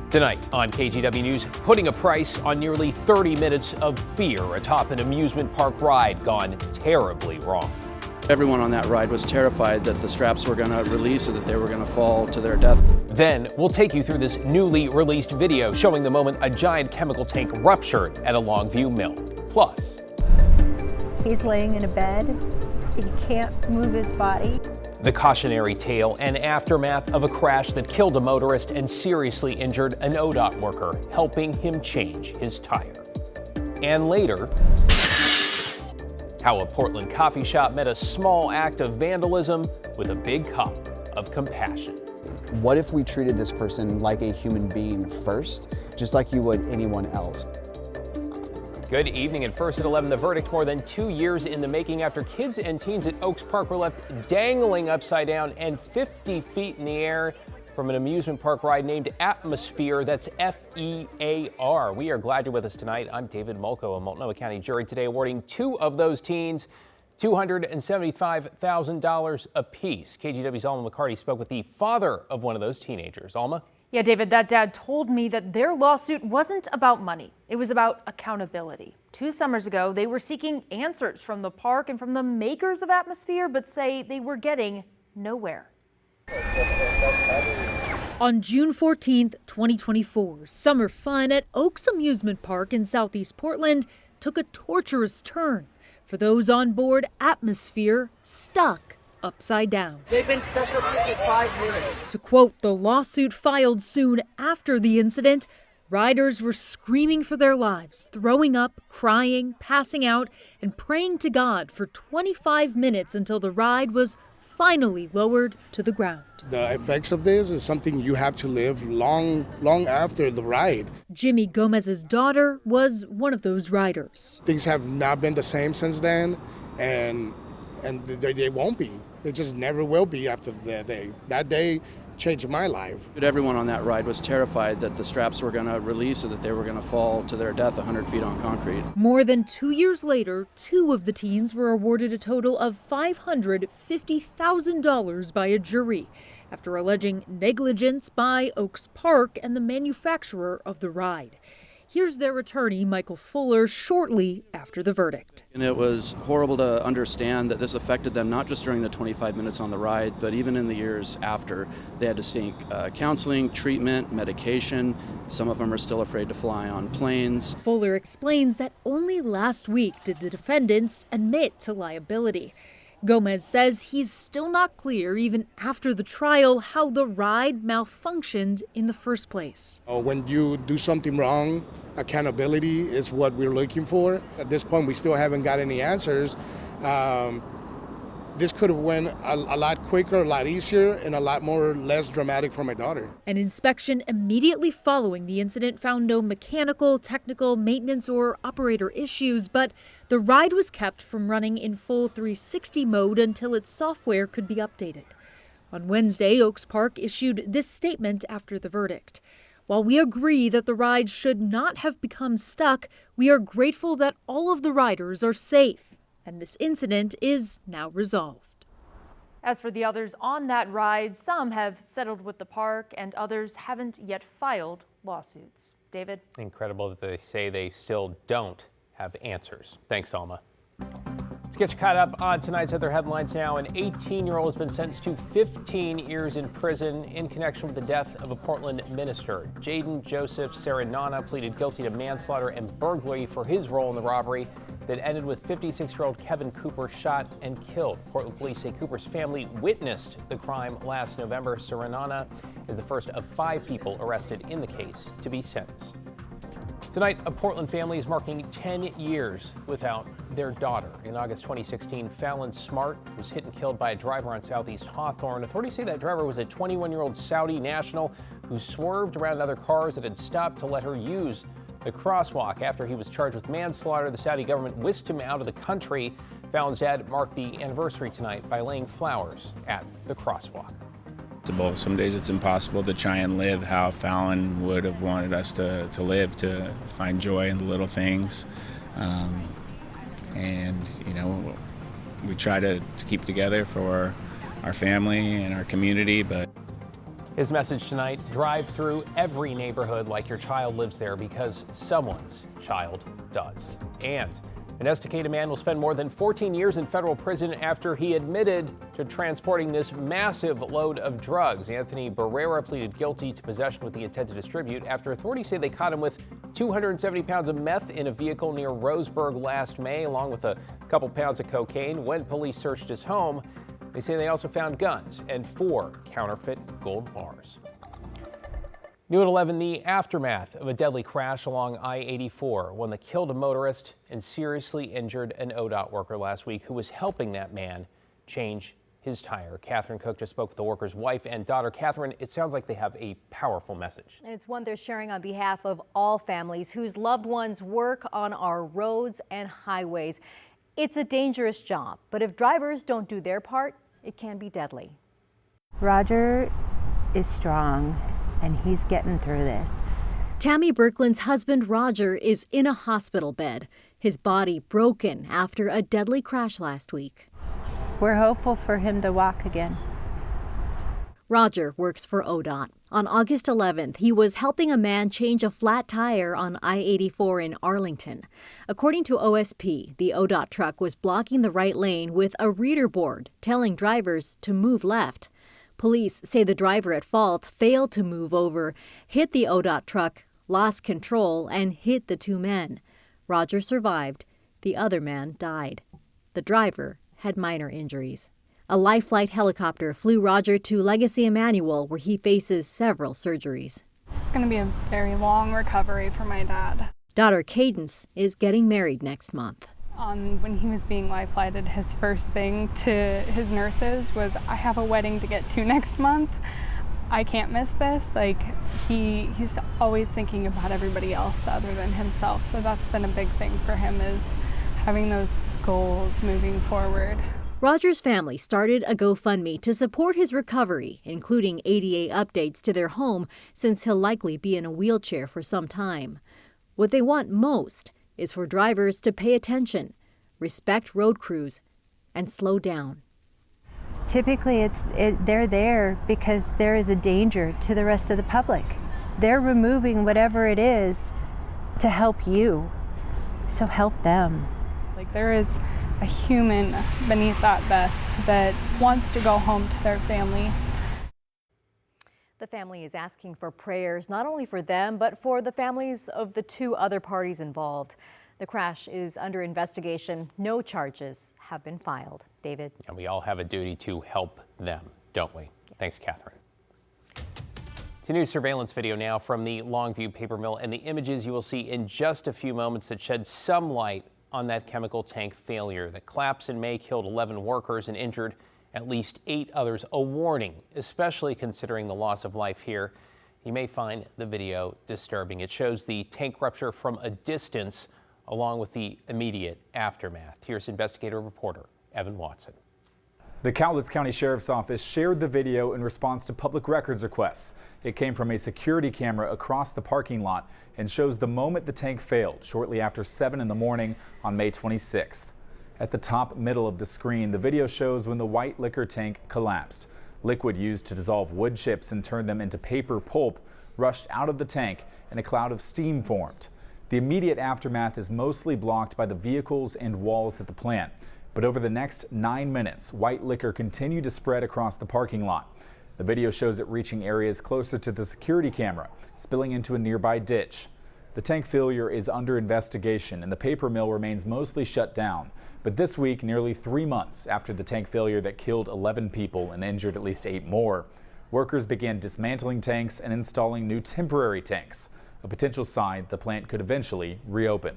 Tonight on KGW News, putting a price on nearly 30 minutes of fear atop an amusement park ride gone terribly wrong. Everyone on that ride was terrified that the straps were going to release and that they were going to fall to their death. Then we'll take you through this newly released video showing the moment a giant chemical tank ruptured at a Longview mill. Plus, he's laying in a bed. He can't move his body. The cautionary tale and aftermath of a crash that killed a motorist and seriously injured an ODOT worker, helping him change his tire. And later, how a Portland coffee shop met a small act of vandalism with a big cup of compassion. What if we treated this person like a human being first, just like you would anyone else? Good evening, and first at 11, the verdict more than 2 years in the making after kids and teens at Oaks Park were left dangling upside down and 50 feet in the air from an amusement park ride named Atmosphere. That's F-E-A-R. We are glad you're with us tonight. I'm David Mulco, a Multnomah County jury today awarding two of those teens $275,000 apiece. KGW's Alma McCarty spoke with the father of one of those teenagers. Alma? Yeah, David, that dad told me that their lawsuit wasn't about money. It was about accountability. 2 summers ago, they were seeking answers from the park and from the makers of Atmosphere, but say they were getting nowhere. On June 14th, 2024, summer fun at Oaks Amusement Park in Southeast Portland took a torturous turn for those on board Atmosphere stuck upside down. They've been stuck up here for 5 minutes. To quote the lawsuit filed soon after the incident, riders were screaming for their lives, throwing up, crying, passing out, and praying to God for 25 minutes until the ride was finally lowered to the ground. The effects of this is something you have to live long after the ride. Jimmy Gomez's daughter was one of those riders. Things have not been the same since then, and they won't be. They just never will be after that day. That day changed my life. Everyone on that ride was terrified that the straps were going to release and that they were going to fall to their death 100 feet on concrete. More than 2 years later, 2 of the teens were awarded a total of $550,000 by a jury after alleging negligence by Oaks Park and the manufacturer of the ride. Here's their attorney, Michael Fuller, shortly after the verdict. And it was horrible to understand that this affected them not just during the 25 minutes on the ride, but even in the years after. They had to seek counseling, treatment, medication. Some of them are still afraid to fly on planes. Fuller explains that only last week did the defendants admit to liability. Gomez says he's still not clear, even after the trial, how the ride malfunctioned in the first place. When you do something wrong, accountability is what we're looking for. At this point, we still haven't got any answers. This could have went a lot quicker, a lot easier, and a lot less dramatic for my daughter. An inspection immediately following the incident found no mechanical, technical, maintenance, or operator issues, but the ride was kept from running in full 360 mode until its software could be updated. On Wednesday, Oaks Park issued this statement after the verdict. While we agree that the ride should not have become stuck, we are grateful that all of the riders are safe. And this incident is now resolved. As for the others on that ride, some have settled with the park and others haven't yet filed lawsuits. David? Incredible that they say they still don't have answers. Thanks, Alma. Let's get you caught up on tonight's other headlines now. An 18-year-old has been sentenced to 15 years in prison in connection with the death of a Portland minister. Jaden Joseph Serenana pleaded guilty to manslaughter and burglary for his role in the robbery that ended with 56-year-old Kevin Cooper shot and killed. Portland police say Cooper's family witnessed the crime last November. Serenana is the first of 5 people arrested in the case to be sentenced. Tonight, a Portland family is marking 10 years without their daughter. In August 2016, Fallon Smart was hit and killed by a driver on Southeast Hawthorne. Authorities say that driver was a 21-year-old Saudi national who swerved around other cars that had stopped to let her use the crosswalk. After he was charged with manslaughter, the Saudi government whisked him out of the country. Fallon's dad marked the anniversary tonight by laying flowers at the crosswalk. Some days it's impossible to try and live how Fallon would have wanted us to live, to find joy in the little things. And, you know, we try to keep together for our family and our community, but His message tonight: drive through every neighborhood like your child lives there, because someone's child does. And an estimated man will spend more than 14 years in federal prison after he admitted to transporting this massive load of drugs. Anthony Barrera pleaded guilty to possession with the intent to distribute after authorities say they caught him with 270 pounds of meth in a vehicle near Roseburg last May, along with a couple pounds of cocaine. When police searched his home, they say they also found guns and 4 counterfeit gold bars. New at 11, the aftermath of a deadly crash along I-84, one that killed a motorist and seriously injured an ODOT worker last week who was helping that man change his tire. Catherine Cook just spoke with the worker's wife and daughter. Catherine, it sounds like they have a powerful message. It's one they're sharing on behalf of all families whose loved ones work on our roads and highways. It's a dangerous job, but if drivers don't do their part, it can be deadly. Roger is strong, and he's getting through this. Tammy Birkland's husband, Roger, is in a hospital bed, his body broken after a deadly crash last week. We're hopeful for him to walk again. Roger works for ODOT. On August 11th, he was helping a man change a flat tire on I-84 in Arlington. According to OSP, the ODOT truck was blocking the right lane with a reader board telling drivers to move left. Police say the driver at fault failed to move over, hit the ODOT truck, lost control, and hit the 2 men. Roger survived. The other man died. The driver had minor injuries. A Life Flight helicopter flew Roger to Legacy Emmanuel, where he faces several surgeries. This is going to be a very long recovery for my dad. Daughter Cadence is getting married next month. When he was being life flighted, his first thing to his nurses was, I have a wedding to get to next month. I can't miss this. Like, he's always thinking about everybody else other than himself. So that's been a big thing for him, is having those goals moving forward. Roger's family started a GoFundMe to support his recovery, including ADA updates to their home, since he'll likely be in a wheelchair for some time. What they want most is for drivers to pay attention, respect road crews, and slow down. Typically, they're there because there is a danger to the rest of the public. They're removing whatever it is to help you, so help them. Like, there is a human beneath that vest that wants to go home to their family. The family is asking for prayers, not only for them, but for the families of the 2 other parties involved. The crash is under investigation. No charges have been filed. David. And we all have a duty to help them, don't we? Yes. Thanks, Catherine. It's a new surveillance video now from the Longview paper mill, and the images you will see in just a few moments that shed some light on that chemical tank failure. The collapse in May killed 11 workers and injured at least 8 others. A warning, especially considering the loss of life here. You may find the video disturbing. It shows the tank rupture from a distance, along with the immediate aftermath. Here's investigative reporter Evan Watson. The Cowlitz County Sheriff's Office shared the video in response to public records requests. It came from a security camera across the parking lot and shows the moment the tank failed, shortly after 7 in the morning on May 26th. At the top middle of the screen, the video shows when the white liquor tank collapsed. Liquid used to dissolve wood chips and turn them into paper pulp rushed out of the tank, and a cloud of steam formed. The immediate aftermath is mostly blocked by the vehicles and walls at the plant. But over the next 9 minutes, white liquor continued to spread across the parking lot. The video shows it reaching areas closer to the security camera, spilling into a nearby ditch. The tank failure is under investigation, and the paper mill remains mostly shut down. But this week, nearly 3 months after the tank failure that killed 11 people and injured at least 8 more, workers began dismantling tanks and installing new temporary tanks, a potential sign the plant could eventually reopen.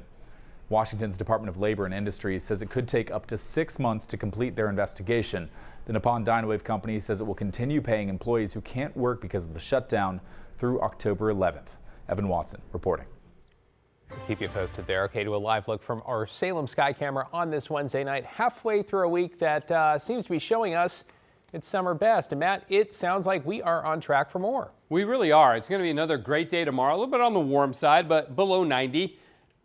Washington's Department of Labor and Industry says it could take up to 6 months to complete their investigation. The Nippon Dynawave Company says it will continue paying employees who can't work because of the shutdown through October 11th. Evan Watson reporting. Keep you posted there. Okay, to a live look from our Salem Sky Camera on this Wednesday night, halfway through a week that seems to be showing us its summer best. And Matt, it sounds like we are on track for more. We really are. It's going to be another great day tomorrow, a little bit on the warm side, but below 90.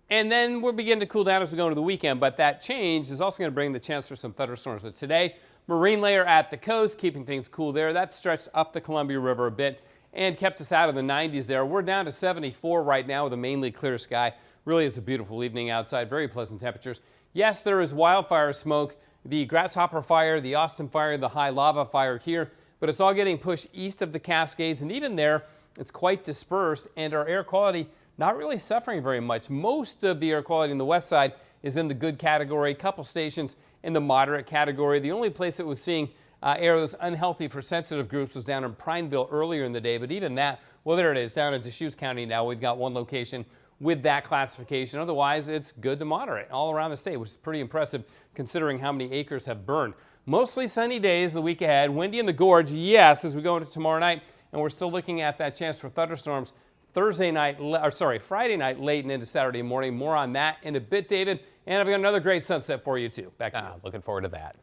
And then we'll begin to cool down as we go into the weekend. But that change is also going to bring the chance for some thunderstorms. But today, marine layer at the coast, keeping things cool there. That stretched up the Columbia River a bit. and kept us out of the 90s there. We're down to 74 right now with a mainly clear sky. Really is a beautiful evening outside, very pleasant temperatures. Yes, there is wildfire smoke, the Grasshopper Fire, the Austin Fire, the High Lava Fire here, but it's all getting pushed east of the Cascades, and even there, it's quite dispersed, and our air quality not really suffering very much. Most of the air quality on the west side is in the good category, a couple stations in the moderate category. The only place that was seeing air that was unhealthy for sensitive groups was down in Prineville earlier in the day, but even that, well, there it is, down in Deschutes County now. We've got one location with that classification. Otherwise, it's good to moderate all around the state, which is pretty impressive considering how many acres have burned. Mostly sunny days the week ahead. Windy in the gorge, yes, as we go into tomorrow night, and we're still looking at that chance for thunderstorms Friday night late and into Saturday morning. More on that in a bit, David. And I've got another great sunset for you, too. Back to you. Looking forward to that.